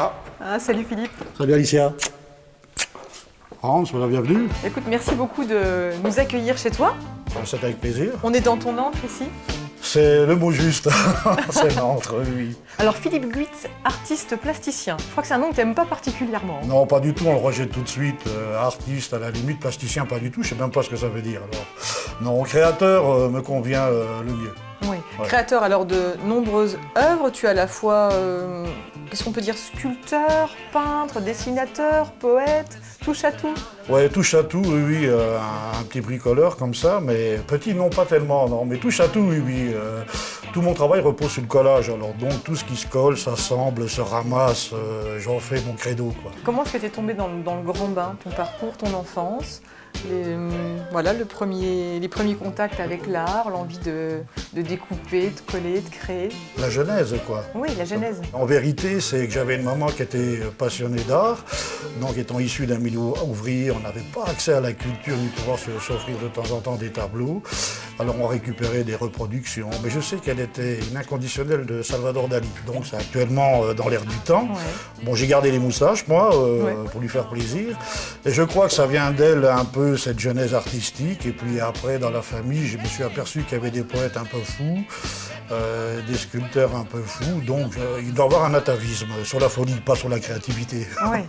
Ah, Ah, salut Philippe. salut Alicia. Sois la bienvenue. Écoute, merci beaucoup de nous accueillir chez toi. C'est avec plaisir. On est dans ton antre ici. C'est le mot juste. C'est l'entre, oui. Alors Philippe Guitz, artiste plasticien. Je crois que c'est un nom que tu n'aimes pas particulièrement. Non, pas du tout, on le rejette tout de suite. Artiste, à la limite, plasticien, pas du tout. Je sais même pas ce que ça veut dire. Alors, non, créateur me convient le mieux. Oui. Ouais. Créateur alors de nombreuses œuvres. Tu es à la fois, qu'est-ce qu'on peut dire, sculpteur, peintre, dessinateur, poète, touche à tout. Ouais, touche à tout, oui, oui, un petit bricoleur comme ça, mais petit, non, pas tellement, non, mais touche à tout, oui, oui. Tout mon travail repose sur le collage, alors donc tout ce qui se colle, s'assemble, se ramasse, j'en fais mon credo, quoi. Comment est-ce que tu es tombé dans le grand bain, ton parcours, ton enfance, voilà, les premiers contacts avec l'art, l'envie de découper, de coller, de créer. La genèse, quoi. Oui, la genèse. En vérité, c'est que j'avais une maman qui était passionnée d'art, donc étant issue d'un milieu ouvrier, on n'avait pas accès à la culture ni pouvoir s'offrir de temps en temps des tableaux. Alors on récupérait des reproductions, mais je sais qu'elle était une inconditionnelle de Salvador Dali, donc c'est actuellement dans l'air du temps. Ouais. Bon, j'ai gardé les moustaches, moi, Ouais. pour lui faire plaisir, et je crois que ça vient d'elle un peu, cette genèse artistique, et puis après, dans la famille, je me suis aperçu qu'il y avait des poètes un peu fous, des sculpteurs un peu fous, donc il doit y avoir un atavisme sur la folie, pas sur la créativité. Ouais.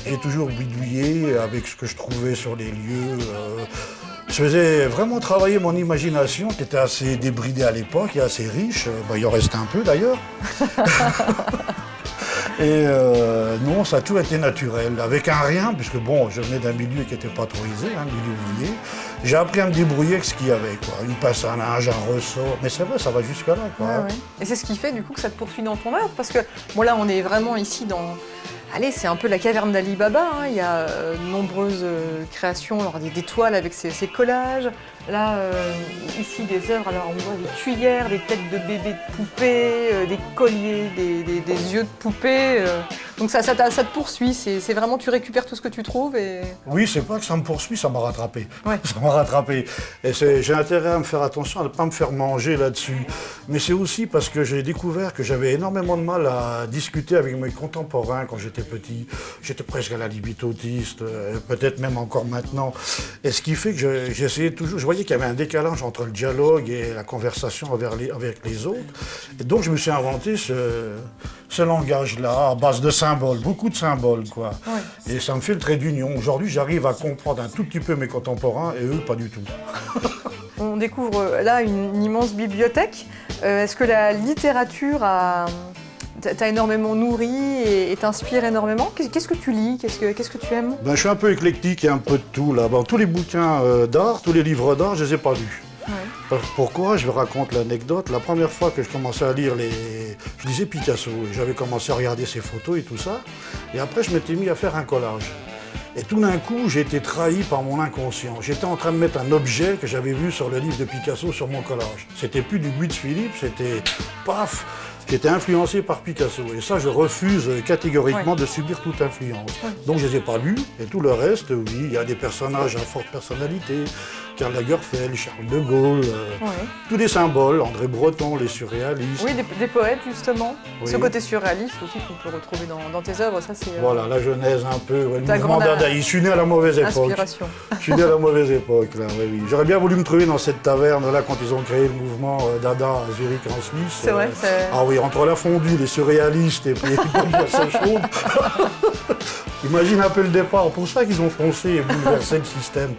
J'ai toujours bidouillé avec ce que je trouvais sur les lieux. Je faisais vraiment travailler mon imagination, qui était assez débridée à l'époque et assez riche. Il en reste un peu d'ailleurs. Et non, ça a tout été naturel, avec un rien, puisque bon, je venais d'un milieu qui n'était pas trop aisé, un milieu ouvrier. J'ai appris à me débrouiller avec ce qu'il y avait, quoi. Une pince à linge, un ressort, mais c'est vrai, ça va jusqu'à là, quoi. Ouais, ouais. Et c'est ce qui fait du coup que ça te poursuit dans ton œuvre, parce que bon là on est vraiment ici dans... Allez, c'est un peu la caverne d'Ali Baba, hein. Il y a de nombreuses créations, alors des toiles avec ces collages. Là, ici des œuvres, alors on voit des cuillères, des têtes de bébés de poupées, des colliers, des yeux de poupées. Donc ça te poursuit, c'est vraiment, tu récupères tout ce que tu trouves et... Oui, c'est pas que ça me poursuit, ça m'a rattrapé. Ouais. Ça m'a rattrapé. Et j'ai intérêt à me faire attention, à ne pas me faire manger là-dessus. Mais c'est aussi parce que j'ai découvert que j'avais énormément de mal à discuter avec mes contemporains quand j'étais petit. J'étais presque à la limite autiste, peut-être même encore maintenant. Et ce qui fait que j'essayais toujours, je voyais qu'il y avait un décalage entre le dialogue et la conversation avec les autres. Et donc je me suis inventé ce langage-là, à base de symboles, beaucoup de symboles, quoi. Ouais. Et ça me fait le trait d'union. Aujourd'hui, j'arrive à comprendre un tout petit peu mes contemporains et eux, pas du tout. On découvre là une immense bibliothèque. Est-ce que la littérature t'a énormément nourri et t'inspire énormément? Qu'est-ce que tu lis? Qu'est-ce que tu aimes? Ben, je suis un peu éclectique et un peu de tout, là. Bon, tous les bouquins d'art, tous les livres d'art, je les ai pas lus. Ouais. Pourquoi? Je vous raconte l'anecdote. La première fois que je commençais à lire je lisais Picasso et j'avais commencé à regarder ses photos et tout ça. Et après, je m'étais mis à faire un collage. Et tout d'un coup, j'ai été trahi par mon inconscient. J'étais en train de mettre un objet que j'avais vu sur le livre de Picasso sur mon collage. C'était plus du Guitz Philippe, c'était paf. J'étais influencé par Picasso. Et ça, je refuse catégoriquement de subir toute influence. Donc, je ne les ai pas lus. Et tout le reste, oui, il y a des personnages à forte personnalité. Karl Lagerfeld, Charles de Gaulle, tous des symboles, André Breton, les surréalistes. Oui, des poètes justement. Oui. Ce côté surréaliste aussi qu'on peut retrouver dans tes œuvres, ça c'est Voilà, la genèse un peu, le ta mouvement grande dadaïste. Je suis né à la mauvaise époque. inspiration. Je suis né à la mauvaise époque, là, oui, oui. J'aurais bien voulu me trouver dans cette taverne, là, quand ils ont créé le mouvement Dada à Zurich, en Suisse. C'est vrai, Ah oui, entre la fondue, les surréalistes et puis la salle chaude. Imagine un peu le départ, pour ça qu'ils ont foncé et bouleversé le système.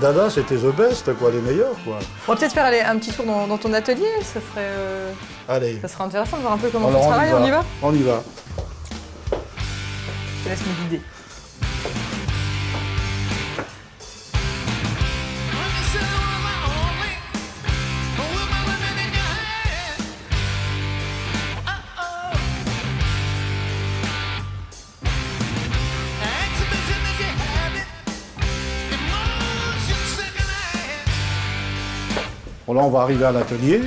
Dada, c'était the best, quoi, les meilleurs, quoi. On va peut-être faire un petit tour dans ton atelier, Allez, ça serait intéressant de voir un peu comment alors tu travailles, on y va? On y va. Je te laisse me guider. Bon, là, on va arriver à l'atelier.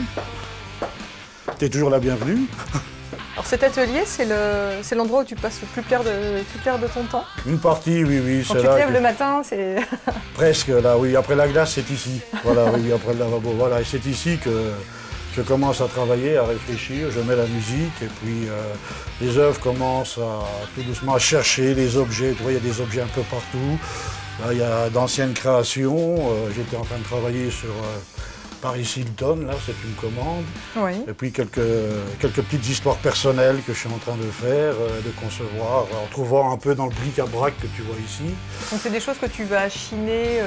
T'es toujours la bienvenue. Alors cet atelier, c'est l'endroit où tu passes le plus clair de ton temps. Une partie, oui, oui. Quand c'est tu te là lèves que- le matin, c'est... Presque, là, oui. Après la glace, c'est ici. Voilà, oui, après le lavabo. Voilà, et c'est ici que je commence à travailler, à réfléchir, je mets la musique et puis les œuvres commencent tout doucement à chercher les objets. Tu vois, il y a des objets un peu partout. Là, il y a d'anciennes créations. J'étais en train de travailler sur Paris Hilton, là, c'est une commande. Oui. Et puis quelques petites histoires personnelles que je suis en train de faire, de concevoir, en trouvant un peu dans le bric-à-brac que tu vois ici. Donc c'est des choses que tu vas achiner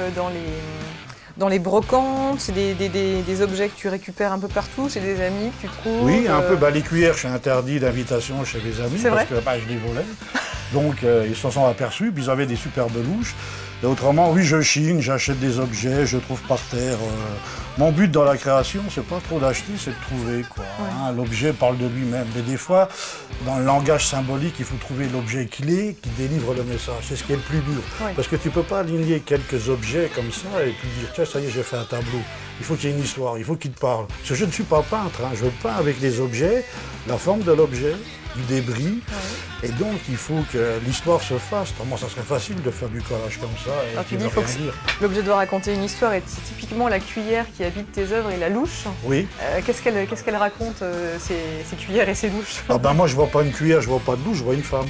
dans les brocantes, c'est des objets que tu récupères un peu partout, chez des amis que tu trouves. Oui, un peu. Les cuillères, je suis interdit d'invitation chez les amis C'est parce vrai que je les volais. Donc ils s'en sont aperçus, puis ils avaient des superbes louches. Et autrement, oui, je chine, j'achète des objets, je trouve par terre. Mon but dans la création, c'est pas trop d'acheter, c'est de trouver, quoi. Ouais. Hein, l'objet parle de lui-même. Mais des fois, dans le langage symbolique, il faut trouver l'objet clé qui délivre le message. C'est ce qui est le plus dur. Ouais. Parce que tu peux pas aligner quelques objets comme ça et puis dire, tiens, ça y est, j'ai fait un tableau. Il faut qu'il y ait une histoire, il faut qu'il te parle. Parce que je ne suis pas peintre, hein. Je peins avec les objets, la forme de l'objet, du débris. Ouais. Et donc, il faut que l'histoire se fasse. Autrement, ça serait facile de faire du collage comme ça et Tu qui dis, ne faut veut rien que dire. l'objet doit raconter une histoire et c'est typiquement la cuillère qui habite tes œuvres et la louche. Oui. Qu'est-ce qu'elle raconte, ces cuillères et ces louches? Moi, je vois pas une cuillère, je vois pas de louche, je vois une femme.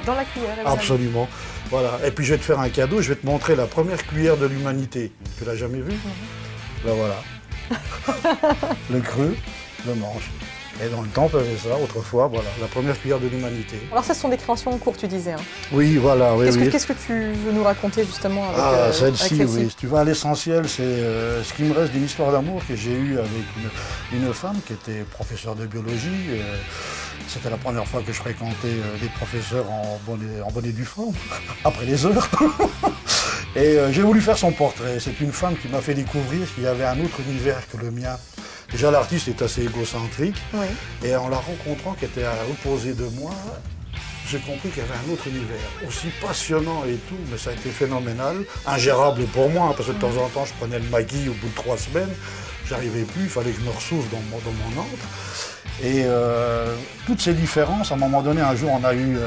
Dans la cuillère, elle Absolument. Voilà. Et puis, je vais te faire un cadeau, je vais te montrer la première cuillère de l'humanité. Tu l'as jamais vue? Là, voilà. Le creux, le manche. Et dans le temps, on faisait ça, autrefois, voilà, la première cuillère de l'humanité. Alors ça, ce sont des créations en cours, tu disais. Hein. Oui, voilà, oui, oui. Qu'est-ce que tu veux nous raconter justement avec celle-ci, oui. Si tu vas à l'essentiel, c'est ce qui me reste d'une histoire d'amour que j'ai eue avec une femme qui était professeure de biologie. C'était la première fois que je fréquentais des professeurs en bonne et due forme, après les heures. Et j'ai voulu faire son portrait. C'est une femme qui m'a fait découvrir qu'il y avait un autre univers que le mien. Déjà, l'artiste est assez égocentrique. Oui. Et en la rencontrant, qui était à l'opposé de moi, j'ai compris qu'il y avait un autre univers, aussi passionnant et tout, mais ça a été phénoménal, ingérable pour moi, hein, parce que de temps en temps, je prenais le maquis au bout de 3 semaines, j'arrivais plus, il fallait que je me ressource dans mon antre. Et toutes ces différences, à un moment donné, un jour, on a eu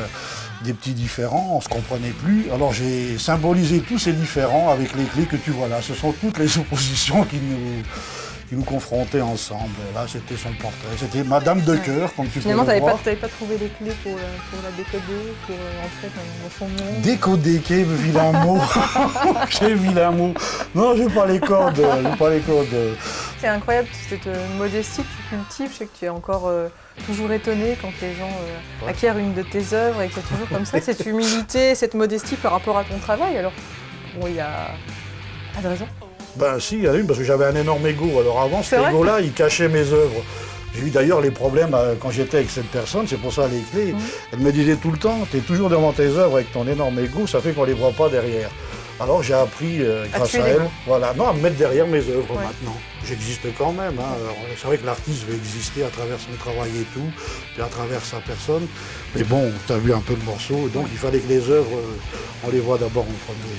des petits différends, on ne se comprenait plus. Alors j'ai symbolisé tous ces différends avec les clés que tu vois là. Ce sont toutes les oppositions qui nous confrontaient ensemble. Là, c'était son portrait. C'était Madame de Cœur, comme tu peux le voir. Finalement, tu n'avais pas trouvé les clés pour la décoder, pour entrer dans son monde. Décoder, quel vilain mot. Quel vilain mot. Non, j'ai pas les codes. C'est incroyable, cette modestie que tu cultives. Je sais que tu es encore toujours étonné quand les gens acquièrent une de tes œuvres et qu'il y a toujours comme ça cette humilité, cette modestie par rapport à ton travail. Alors, bon, il y a pas de raison. Si, il y en a une, parce que j'avais un énorme ego. Alors avant, cet ego-là, il cachait mes œuvres. J'ai eu d'ailleurs les problèmes quand j'étais avec cette personne, c'est pour ça les clés. Elle me disait tout le temps, tu es toujours devant tes œuvres avec ton énorme ego, ça fait qu'on ne les voit pas derrière. Alors j'ai appris, grâce à elle, à me mettre derrière mes œuvres maintenant. J'existe quand même. Hein. C'est vrai que l'artiste veut exister à travers son travail et tout, et à travers sa personne. Mais bon, tu as vu un peu le morceau, donc il fallait que les œuvres, on les voit d'abord en premier.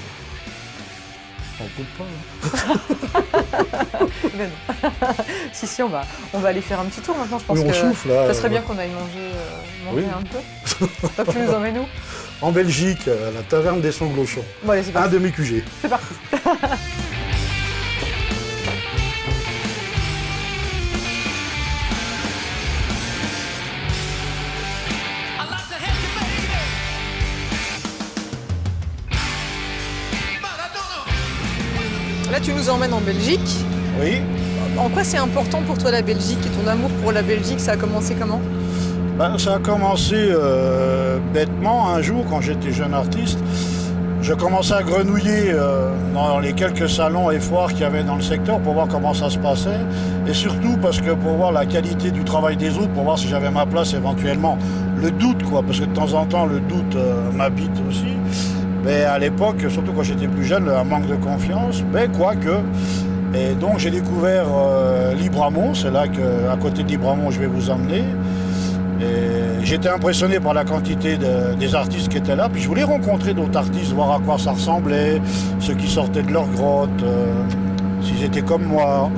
On coupe pas. Hein. Ben non. Si, on va aller faire un petit tour maintenant. Je pense on que souffle, là, ça serait bien qu'on aille manger un peu. Donc tu nous emmènes où? En Belgique, à la taverne des Sanglochons. Bon, allez, c'est parti. Un demi-QG. C'est parti. Là, tu nous emmènes en Belgique. Oui. En quoi c'est important pour toi la Belgique et ton amour pour la Belgique? Ça a commencé comment? Ça a commencé bêtement un jour quand j'étais jeune artiste. Je commençais à grenouiller dans les quelques salons et foires qu'il y avait dans le secteur pour voir comment ça se passait. Et surtout parce que pour voir la qualité du travail des autres, pour voir si j'avais ma place éventuellement. Le doute, quoi, parce que de temps en temps, le doute m'habite aussi. Mais à l'époque, surtout quand j'étais plus jeune, un manque de confiance, mais quoique. Et donc j'ai découvert Libramont, c'est là qu'à côté de Libramont je vais vous emmener. Et j'étais impressionné par la quantité des artistes qui étaient là, puis je voulais rencontrer d'autres artistes, voir à quoi ça ressemblait, ceux qui sortaient de leur grotte, s'ils étaient comme moi.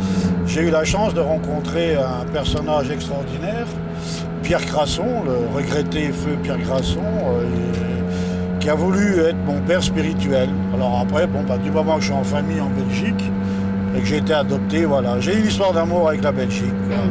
J'ai eu la chance de rencontrer un personnage extraordinaire, Pierre Crasson, le regretté feu Pierre Crasson, qui a voulu être mon père spirituel. Alors après, du moment que je suis en famille en Belgique, et que j'ai été adopté, voilà. J'ai une histoire d'amour avec la Belgique. Voilà.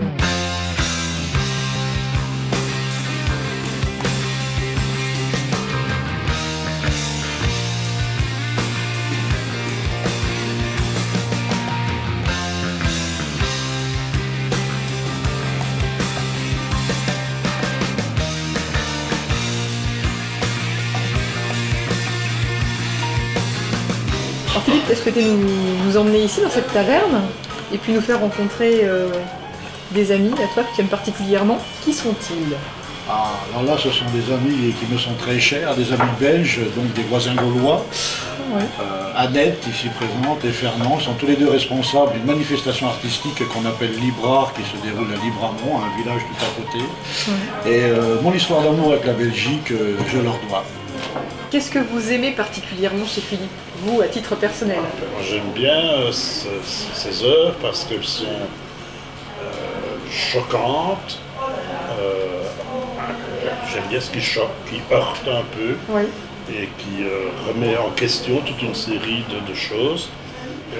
Alors Philippe, est-ce que tu nous emmener ici dans cette taverne et puis nous faire rencontrer des amis à toi que tu aimes particulièrement? Qui sont-ils? Ah, alors là, ce sont des amis qui me sont très chers, des amis belges, donc des voisins gaulois. Ouais. Annette, ici présente, et Fernand sont tous les deux responsables d'une manifestation artistique qu'on appelle Librard, qui se déroule à Libramont, un village tout à côté. Ouais. Et mon histoire d'amour avec la Belgique, je leur dois. Qu'est-ce que vous aimez particulièrement chez Philippe, vous, à titre personnel? Moi, j'aime bien ces œuvres parce qu'elles sont choquantes. J'aime bien ce qui choque, qui heurte un peu Oui. et qui remet en question toute une série de choses.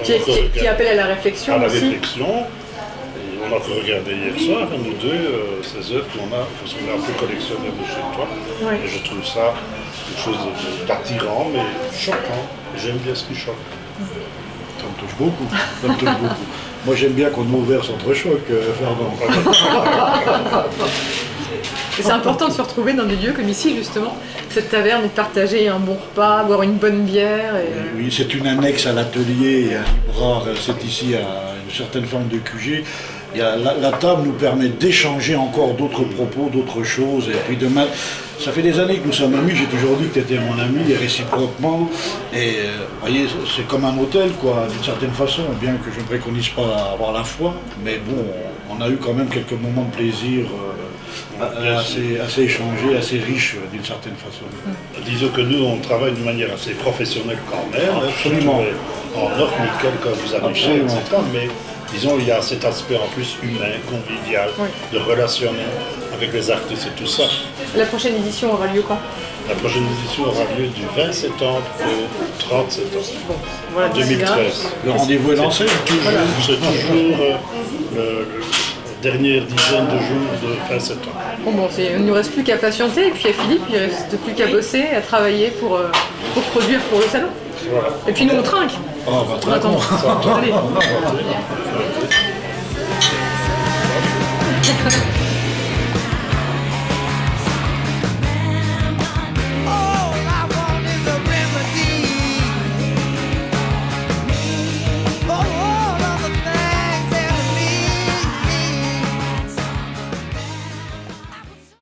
Et Qui appelle à la réflexion à la aussi. réflexion. Et on a regardé hier soir, nous deux, ces œuvres qu'on a, parce qu'on a un peu collectionné de chez toi. Oui. Et je trouve ça quelque chose d'attirant, mais choquant. Et j'aime bien ce qui choque. Ça me touche beaucoup. Ça me touche beaucoup. Moi, j'aime bien qu'on nous ouvre s'entrechoque, Fernand. Et c'est important de se retrouver dans des lieux comme ici, justement, cette taverne, et de partager un bon repas, boire une bonne bière. Et... Oui, c'est une annexe à l'atelier et à Librard. C'est ici à une certaine forme de QG. La table nous permet d'échanger encore d'autres propos, d'autres choses. Et puis demain, ça fait des années que nous sommes amis. J'ai toujours dit que tu étais mon ami, et réciproquement. Et vous voyez, c'est comme un hôtel, quoi, d'une certaine façon. Bien que je ne préconise pas avoir la foi. Mais bon, on a eu quand même quelques moments de plaisir assez échangés, assez riches d'une certaine façon. Disons que nous, on travaille d'une manière assez professionnelle quand même. Absolument. En or nickel quand vous avez fait, Absolument. etc. Mais disons, il y a cet aspect en plus humain, convivial, Oui. de relationnel avec les artistes et tout ça. La prochaine édition aura lieu quand? La prochaine édition aura lieu du 20 septembre au 30 septembre Voilà, d'ici là. 2013. Le rendez-vous est lancé. C'est toujours la dernière dizaine de jours de fin septembre. Bon, il ne nous reste plus qu'à patienter, et puis à Philippe, il ne reste plus qu'à bosser, à travailler pour produire pour le salon. Voilà. Et puis nous, on trinque. Oh, bah, On attend. Allez.